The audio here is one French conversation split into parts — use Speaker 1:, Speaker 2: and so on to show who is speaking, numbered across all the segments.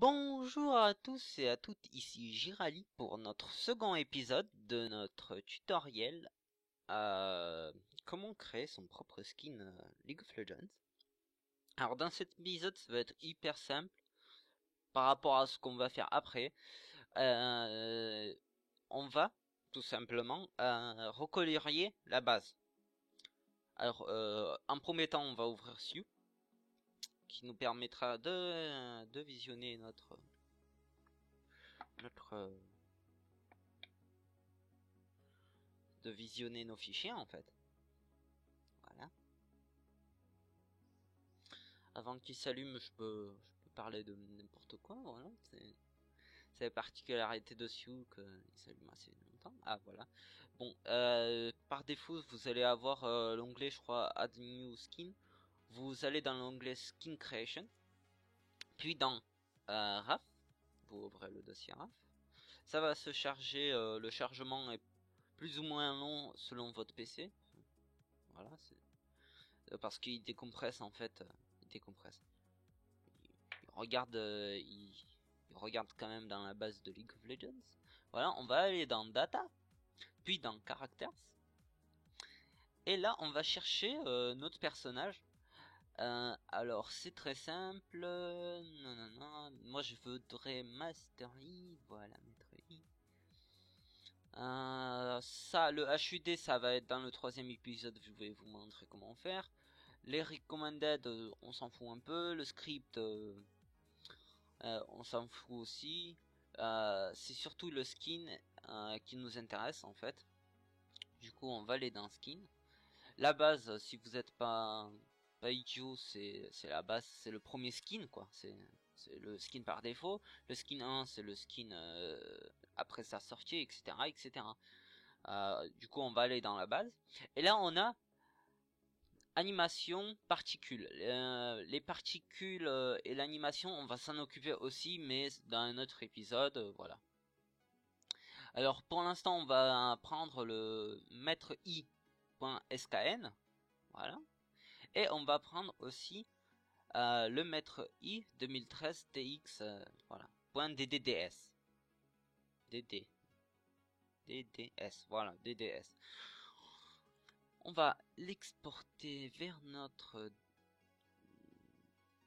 Speaker 1: Bonjour à tous et à toutes, ici Jirali pour notre second épisode de notre tutoriel comment créer son propre skin League of Legends. Alors dans cet épisode ça va être hyper simple par rapport à ce qu'on va faire après. On va tout simplement recolorier la base. Alors en premier temps on va ouvrir Sioux qui nous permettra de visionner notre de visionner nos fichiers en fait. Voilà. Avant qu'il s'allume, je peux parler de n'importe quoi, voilà. C'est la particularité de Sioux qu'il s'allume assez longtemps. Ah voilà. Bon, par défaut, vous allez avoir l'onglet, je crois, Add New Skin. Vous allez dans l'onglet Skin Creation. Puis dans RAF, vous ouvrez le dossier RAF. Ça va se charger, le chargement est plus ou moins long selon votre PC. Voilà, c'est parce qu'il décompresse en fait. Il décompresse. Il regarde, il regarde quand même dans la base de League of Legends. Voilà, on va aller dans Data, puis dans Characters. Et là, on va chercher notre personnage. Alors, c'est très simple. Non. Moi, je voudrais Master Yi. Voilà, Maître Yi. Ça, le HUD, ça va être dans le troisième épisode. Je vais vous montrer comment faire. Les recommended, on s'en fout un peu. Le script, on s'en fout aussi. C'est surtout le skin qui nous intéresse en fait. Du coup, on va aller dans skin. La base, si vous n'êtes pas idiot, c'est la base, c'est le premier skin quoi. C'est le skin par défaut. Le skin 1, c'est le skin après sa sortie, etc. Du coup, on va aller dans la base. Et là, on a animation, particules. Les particules et l'animation, on va s'en occuper aussi, mais dans un autre épisode, voilà. Alors pour l'instant, on va prendre le maître i.skn, voilà, et on va prendre aussi le maître i 2013 tx, voilà, .ddds, dds, voilà, dds. On va l'exporter vers notre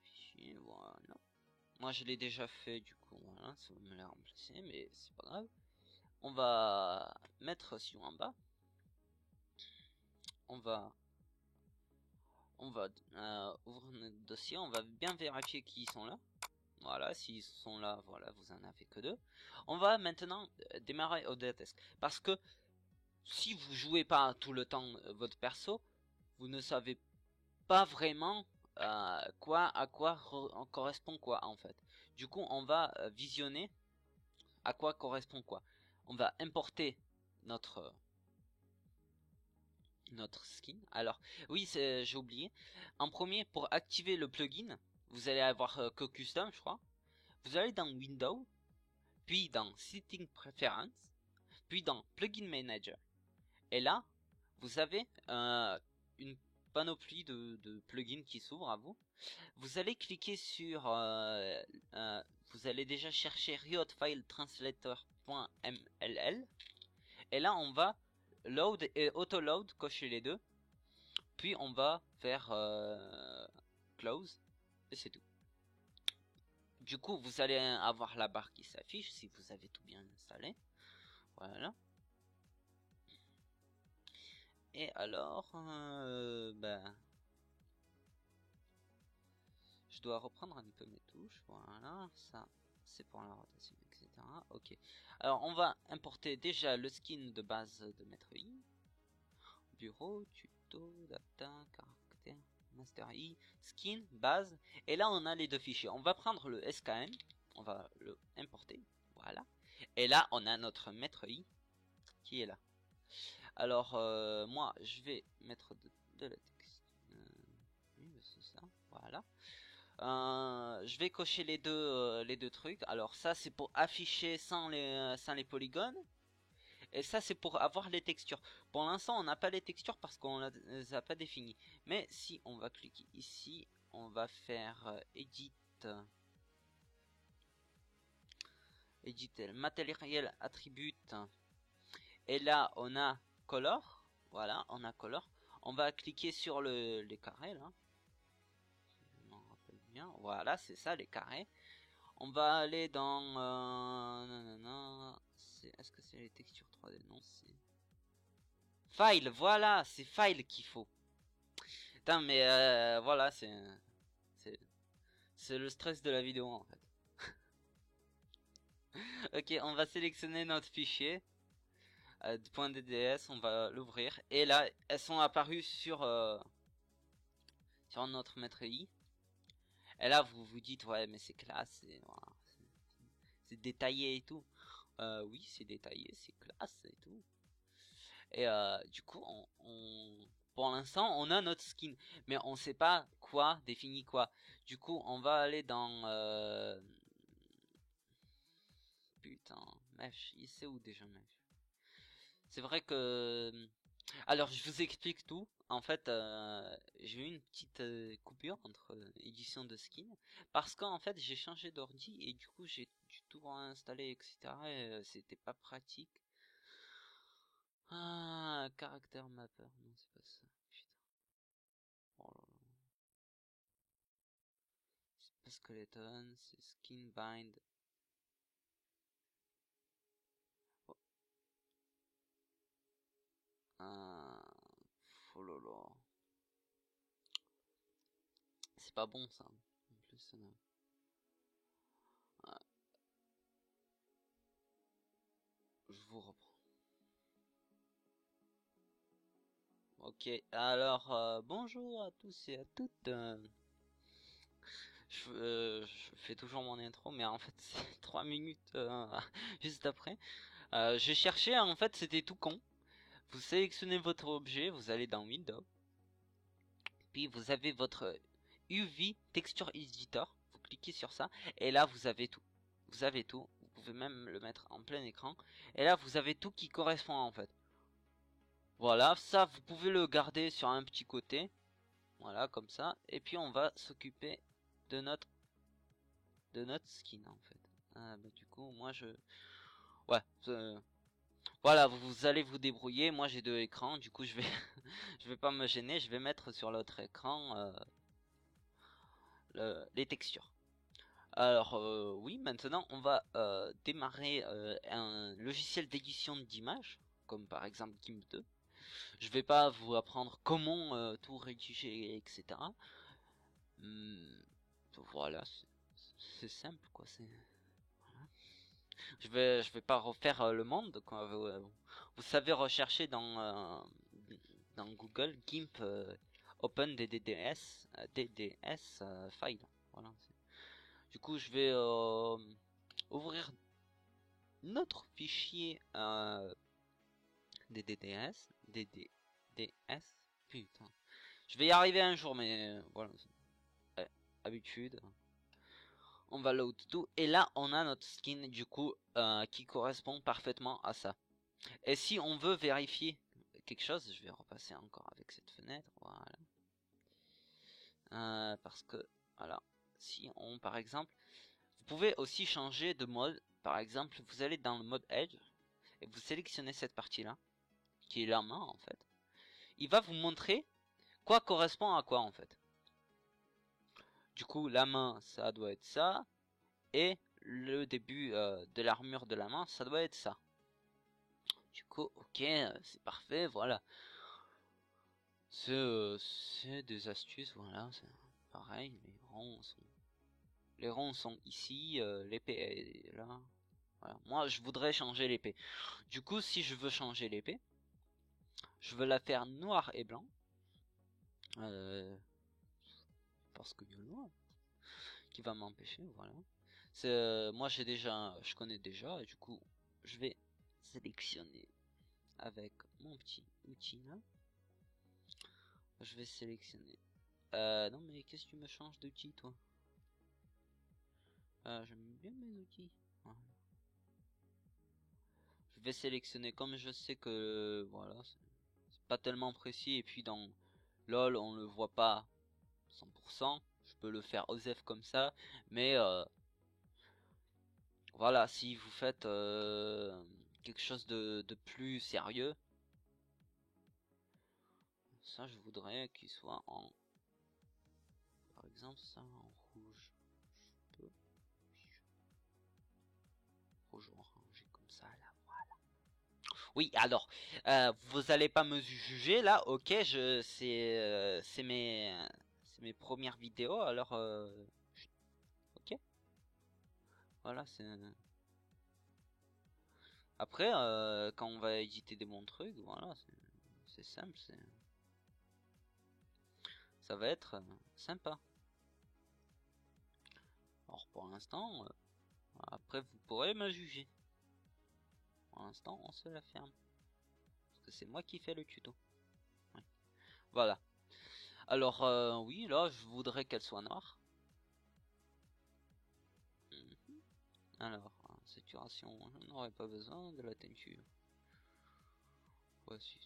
Speaker 1: fichier, voilà. Moi je l'ai déjà fait, du coup voilà, ça va me la remplacer, mais c'est pas grave. On va mettre Sioux en bas. On va ouvrir notre dossier, on va bien vérifier qu'ils sont là. Voilà, s'ils sont là, voilà, vous en avez que deux. On va maintenant démarrer au Autodesk. Parce que si vous jouez pas tout le temps votre perso, vous ne savez pas vraiment à quoi correspond quoi en fait. Du coup, on va visionner à quoi correspond quoi. On va importer notre skin. Alors, oui, j'ai oublié. En premier, pour activer le plugin, vous allez avoir que Custom, je crois. Vous allez dans Window, puis dans Setting Preference, puis dans Plugin Manager. Et là, vous avez une panoplie de plugins qui s'ouvrent à vous. Vous allez cliquer sur... vous allez déjà chercher Riot File Translator.mll. Et là, on va Load et Auto-Load, cocher les deux. Puis on va faire Close. Et c'est tout. Du coup, vous allez avoir la barre qui s'affiche si vous avez tout bien installé. Voilà. Et alors, je dois reprendre un peu mes touches. Voilà, ça, c'est pour la rotation, etc. Ok. Alors, on va importer déjà le skin de base de Maître I. Bureau, tuto, data, caractère, Master I, skin, base. Et là, on a les deux fichiers. On va prendre le SKN. On va le importer. Voilà. Et là, on a notre Maître I qui est là. Alors, moi, je vais mettre de la texte. Oui, c'est ça. Voilà. Je vais cocher les deux trucs. Alors ça, c'est pour afficher sans les polygones. Et ça, c'est pour avoir les textures. Pour l'instant, on n'a pas les textures parce qu'on les a pas définies. Mais si on va cliquer ici, on va faire Edit éditer le matériel attribute. Et là, on a color. Voilà, on a color. On va cliquer sur les carrés là. Je m'en rappelle bien. Voilà, c'est ça les carrés. On va aller dans. Est-ce que c'est les textures 3D? Non, c'est. File, voilà, c'est file qu'il faut. Putain, mais voilà, c'est le stress de la vidéo en fait. Ok, on va sélectionner notre fichier. .dds, on va l'ouvrir. Et là, elles sont apparues sur notre maître I. Et là, vous vous dites, ouais, mais c'est classe, voilà, c'est détaillé et tout. Oui, c'est détaillé, c'est classe et tout. Et du coup, pour l'instant, on a notre skin, mais on sait pas quoi définit quoi. Du coup, on va aller dans putain, Mesh, il sait où déjà Mesh? C'est vrai que alors je vous explique tout. En fait, j'ai eu une petite coupure entre édition de skin parce qu'en fait j'ai changé d'ordi et du coup j'ai dû tout réinstaller etc. Et c'était pas pratique. Ah, caractère mapper, non c'est pas ça. Putain. Oh là là. C'est pas skeleton, c'est skin bind. Oh, oh là là. C'est pas bon ça. En plus, je vous reprends. Ok, alors bonjour à tous et à toutes. Je fais toujours mon intro, mais en fait c'est 3 minutes juste après. J'ai cherché, en fait c'était tout con. Vous sélectionnez votre objet, vous allez dans Windows, puis vous avez votre UV Texture Editor. Vous cliquez sur ça, et là vous avez tout. Vous avez tout. Vous pouvez même le mettre en plein écran. Et là vous avez tout qui correspond en fait. Voilà, ça vous pouvez le garder sur un petit côté. Voilà, comme ça. Et puis on va s'occuper de notre skin en fait. Ah, bah, du coup, moi je. Ouais. Voilà, vous allez vous débrouiller. Moi j'ai deux écrans, du coup je vais, je vais pas me gêner. Je vais mettre sur l'autre écran les textures. Alors oui, maintenant on va démarrer un logiciel d'édition d'images, comme par exemple GIMP 2. Je vais pas vous apprendre comment tout rédiger, etc. Hum, voilà, c'est simple quoi. Je vais pas refaire le monde quoi. Vous savez rechercher dans Google GIMP Open DDS DDS file. Voilà. Du coup, je vais ouvrir notre fichier DDS DDS. Putain. Je vais y arriver un jour, mais voilà. Habitude. On va load tout et là on a notre skin du coup qui correspond parfaitement à ça. Et si on veut vérifier quelque chose, je vais repasser encore avec cette fenêtre, voilà. Parce que voilà, si on par exemple, vous pouvez aussi changer de mode. Par exemple, vous allez dans le mode Edge et vous sélectionnez cette partie là, qui est la main en fait. Il va vous montrer quoi correspond à quoi en fait. Du coup, la main, ça doit être ça. Et le début de l'armure de la main, ça doit être ça. Du coup, ok, c'est parfait, voilà. C'est des astuces, voilà, c'est pareil, les ronds sont ici, l'épée est là. Voilà. Moi, je voudrais changer l'épée. Du coup, si je veux changer l'épée, je veux la faire noir et blanc. Parce qu'il y a le noir qui va m'empêcher, voilà. Moi, je connais déjà, et du coup, je vais sélectionner avec mon petit outil là. Je vais sélectionner. Non mais qu'est-ce que tu me changes d'outil toi? J'aime bien mes outils. Voilà. Je vais sélectionner comme je sais que voilà, c'est pas tellement précis et puis dans LOL on le voit pas 100%. Je peux le faire OSEF comme ça, mais voilà, si vous faites quelque chose de plus sérieux, ça je voudrais qu'il soit en, par exemple ça en rouge. Je peux rouge orangé comme ça là. Oui, alors, vous allez pas me juger là, ok, c'est mes premières vidéos, alors, ok, voilà, c'est, après, quand on va éditer des bons trucs, voilà, c'est simple, ça va être sympa. Alors pour l'instant, après vous pourrez me juger. Pour l'instant, on se la ferme, parce que c'est moi qui fais le tuto. Ouais. Voilà. Alors, oui, là, je voudrais qu'elle soit noire. Mhm. Alors, saturation, je n'aurais pas besoin de la teinture. Voici,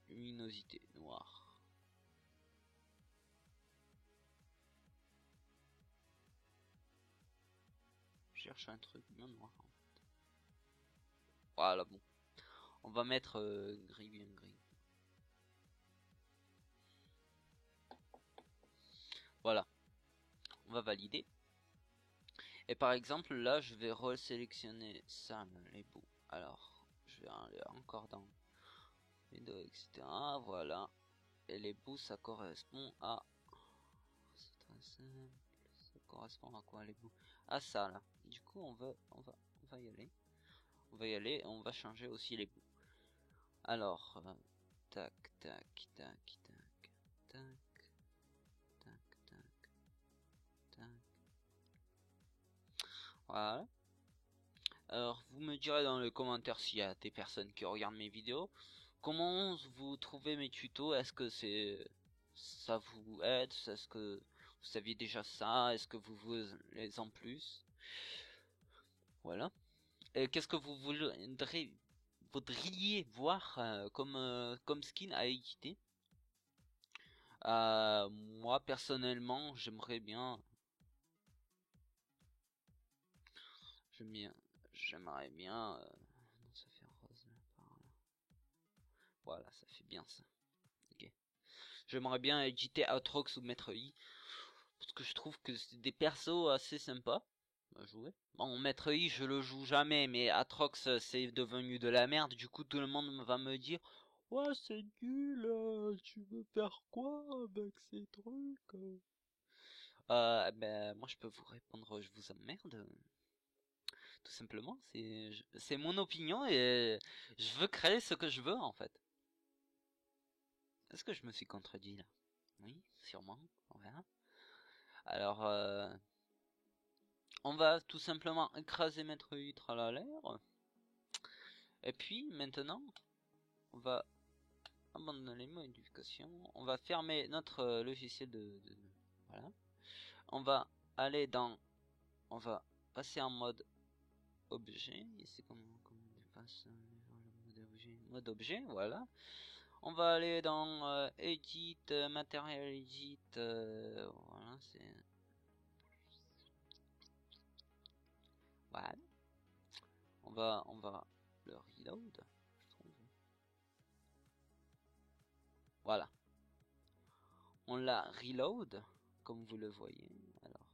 Speaker 1: luminosité, noire. Je cherche un truc bien noir. Voilà, bon. On va mettre gris, bien gris. Voilà. On va valider. Et par exemple, là, je vais resélectionner ça, les bouts. Alors, je vais aller encore dans Windows, etc. Voilà. Et les bouts, ça correspond à... C'est très simple. Ça correspond à quoi, les bouts? À ça, là. Du coup, on va y aller. On va y aller et on va changer aussi les bouts. Alors, tac, tac, tac, tac, tac, tac, tac, tac. Voilà. Alors, vous me direz dans les commentaires s'il y a des personnes qui regardent mes vidéos. Comment vous trouvez mes tutos? Est-ce que ça vous aide? Est-ce que vous saviez déjà ça? Est-ce que vous voulez en plus? Voilà. Et qu'est-ce que vous voudriez voir comme skin à éditer? Moi personnellement, j'aime bien, j'aimerais bien. Non, ça fait rose là, par là. Voilà, ça fait bien ça. Ok. J'aimerais bien éditer Aatrox ou Maître Yi parce que je trouve que c'est des persos assez sympas à jouer. Bon, Maître Yi, je le joue jamais, mais Aatrox c'est devenu de la merde. Du coup, tout le monde va me dire, ouais, c'est nul. Tu veux faire quoi avec ces trucs? Ben, moi je peux vous répondre, je vous emmerde. Tout simplement, c'est mon opinion et je veux créer ce que je veux en fait. Est-ce que je me suis contredit là? Oui, sûrement. On verra. Alors, on va tout simplement écraser Maître Huître à l'air. Et puis maintenant, on va abandonner les modifications. On va fermer notre logiciel voilà. On va aller dans, on va passer en mode objet. C'est comment on passe mode objet, voilà. On va aller dans Edit, Material Edit, voilà, c'est... Voilà. On va le reload, je trouve. Voilà. On la reload, comme vous le voyez. Alors,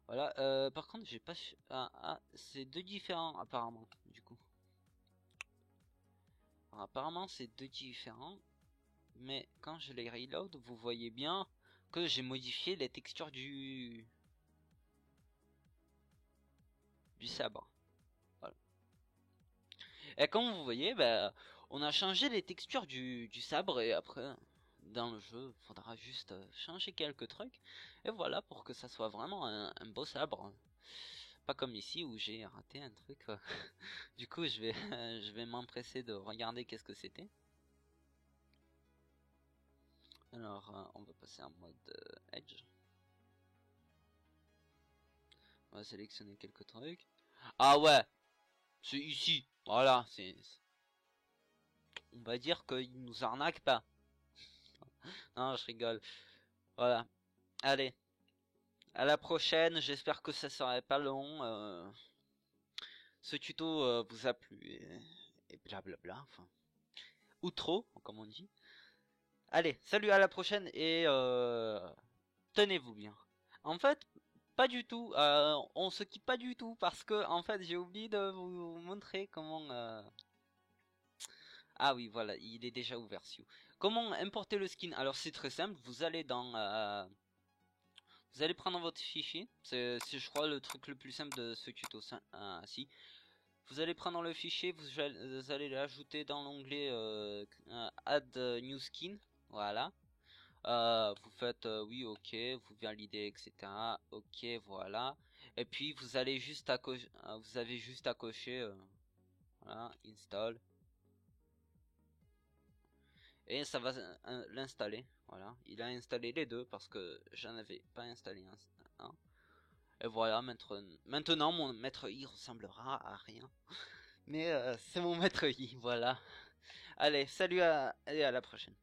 Speaker 1: voilà. Par contre, j'ai pas... c'est deux différents, apparemment, du coup. Alors, apparemment, c'est deux différents. Mais quand je les reload, vous voyez bien que j'ai modifié les textures du sabre. Voilà. Et comme vous voyez, bah, on a changé les textures du sabre et après, dans le jeu, il faudra juste changer quelques trucs. Et voilà, pour que ça soit vraiment un beau sabre. Pas comme ici où j'ai raté un truc. Du coup, je vais, je vais m'empresser de regarder qu'est-ce que c'était. Alors, on va passer en mode Edge. On va sélectionner quelques trucs. Ah ouais, c'est ici. Voilà, on va dire qu'il nous arnaque pas. Non, je rigole. Voilà. Allez. à la prochaine, j'espère que ça serait pas long. Ce tuto vous a plu et blablabla, enfin, ou trop, comme on dit. Allez, salut, à la prochaine et tenez-vous bien. En fait, pas du tout, on se quitte pas du tout parce que en fait j'ai oublié de vous montrer comment... Ah oui, voilà, il est déjà ouvert, Sioux. Comment importer le skin? Alors c'est très simple, vous allez dans... vous allez prendre votre fichier, c'est je crois le truc le plus simple de ce tuto, si. Vous allez prendre le fichier, vous allez l'ajouter dans l'onglet Add New Skin, voilà. Vous faites oui, ok, vous validez, etc. Ok, voilà. Et puis vous allez juste à cocher, vous avez juste à cocher, voilà, install. Et ça va l'installer, voilà. Il a installé les deux parce que j'en avais pas installé un. Et voilà, maintenant mon maître I ressemblera à rien. Mais c'est mon maître I, voilà. Allez, salut et à la prochaine.